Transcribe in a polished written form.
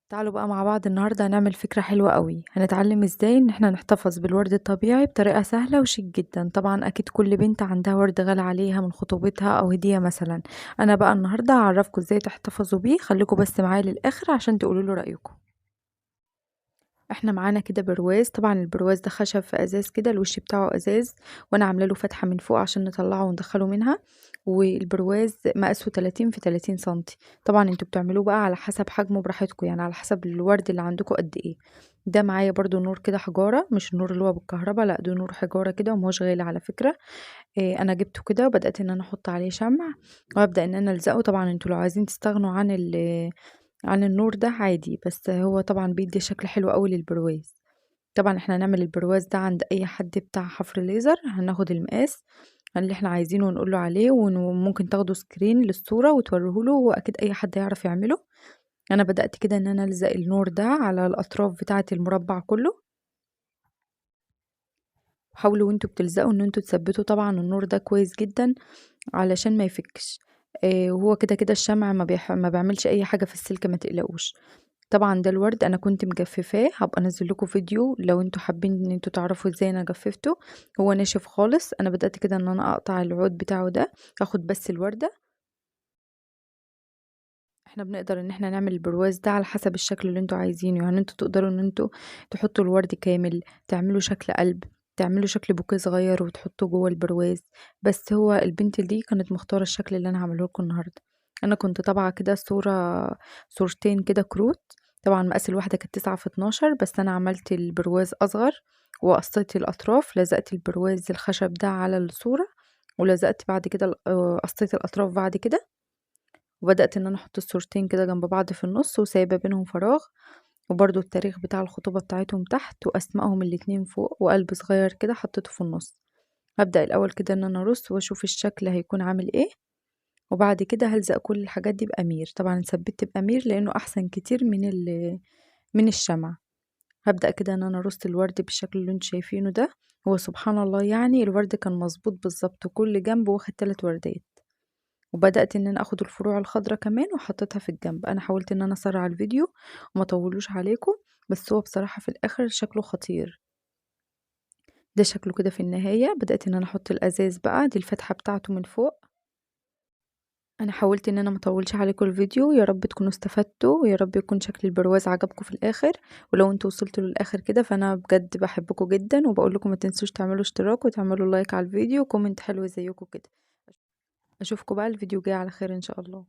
تعالوا بقى مع بعض النهاردة هنعمل فكرة حلوة قوي. هنتعلم ازاي ان احنا نحتفظ بالورد الطبيعي بطريقة سهلة وشيك جدا. طبعا اكيد كل بنت عندها ورد غالي عليها من خطوبتها او هدية مثلا. انا بقى النهاردة هعرفكم ازاي تحتفظوا بيه. خليكم بس معايا للاخر عشان تقولوا له رأيكم. احنا معانا كده برواز. طبعا البرواز ده خشب في ازاز كده، الوش بتاعه ازاز، وانا عامله له فتحه من فوق عشان نطلعه وندخله منها. والبرواز مقاسه 30 في 30 سنتي. طبعا انتوا بتعملوه بقى على حسب حجمه براحتكم، يعني على حسب الورد اللي عندكم قد ايه. ده معايا برضو نور كده حجاره، مش النور اللي هو بالكهرباء، لا ده نور حجاره كده ومهوش غالي على فكره. إيه، انا جبته كده وبدات ان انا احط عليه شمع وابدا ان انا الزقه. طبعا انتوا لو عايزين تستغنوا عن النور ده عادي، بس هو طبعا بيدي شكل حلو قوي للبرواز. طبعا احنا هنعمل البرواز ده عند اي حد بتاع حفر ليزر. هناخد المقاس اللي احنا عايزينه ونقول له عليه، وممكن تاخدوا سكرين للصورة وتوروه له، واكيد اي حد هيعرف يعمله. انا بدأت كده ان انا الزق النور ده على الاطراف بتاعة المربع كله. حاولوا وانتوا بتلزقوا ان انتوا تثبتوا طبعا النور ده كويس جدا علشان ما يفكش. وهو كده كده الشمع ما بيعملش اي حاجة في السلك، ما تقلقوش. طبعا ده الورد انا كنت مجففاه، هبقى انزل لكم فيديو لو انتوا حابين ان انتوا تعرفوا ازاي انا جففته. هو ناشف خالص. انا بدأت كده ان انا اقطع العود بتاعه ده، اخد بس الوردة. احنا بنقدر ان احنا نعمل البرواز ده على حسب الشكل اللي انتوا عايزينه، يعني انتوا تقدروا ان انتوا تحطوا الورد كامل، تعملوا شكل قلب، تعملوا شكل بوكيه صغير وتحطوه جوه البرواز. بس هو البنت دي كانت مختارة الشكل اللي انا هعمله لكم النهارده. انا كنت طابعه كده صورتين كده كروت. طبعا مقاس الواحده كانت 9 في 12، بس انا عملت البرواز اصغر وقصيت الاطراف، لزقت البرواز الخشب ده على الصوره، ولزقت بعد كده قصيت الاطراف بعد كده. وبدأت ان انا احط الصورتين كده جنب بعض في النص وسايبه بينهم فراغ، وبرضو التاريخ بتاع الخطوبة بتاعتهم تحت واسمائهم الاتنين فوق، وقلب صغير كده حطيته في النص. هبدأ الاول كده ان انا ارص واشوف الشكل هيكون عامل ايه، وبعد كده هلزق كل الحاجات دي بأمير. طبعا ثبت بأمير لانه احسن كتير من الشمع. هبدأ كده ان انا ارص الورد بالشكل اللي انتوا شايفينه ده. هو سبحان الله يعني الورد كان مظبوط بالظبط، كل جنب واخد 3 وردات. وبدأت ان انا اخد الفروع الخضراء كمان وحطيتها في الجنب. انا حاولت ان انا اسرع الفيديو وما طولوش عليكم، بس هو بصراحة في الاخر شكله خطير. ده شكله كده في النهاية. بدأت ان انا احط الازاز بقى، دي الفتحة بتاعته من فوق. انا حاولت ان انا ما اطولش عليكم الفيديو. يا رب تكونوا استفدتوا، ويا رب يكون شكل البرواز عجبكم في الاخر. ولو انتوا وصلتوا للاخر كده فانا بجد بحبكم جدا، وبقول لكم ما تنسوش تعملوا اشتراك وتعملوا لايك على الفيديو وكومنت حلو زيكم كده. اشوفكم بقى الفيديو جاي على خير ان شاء الله.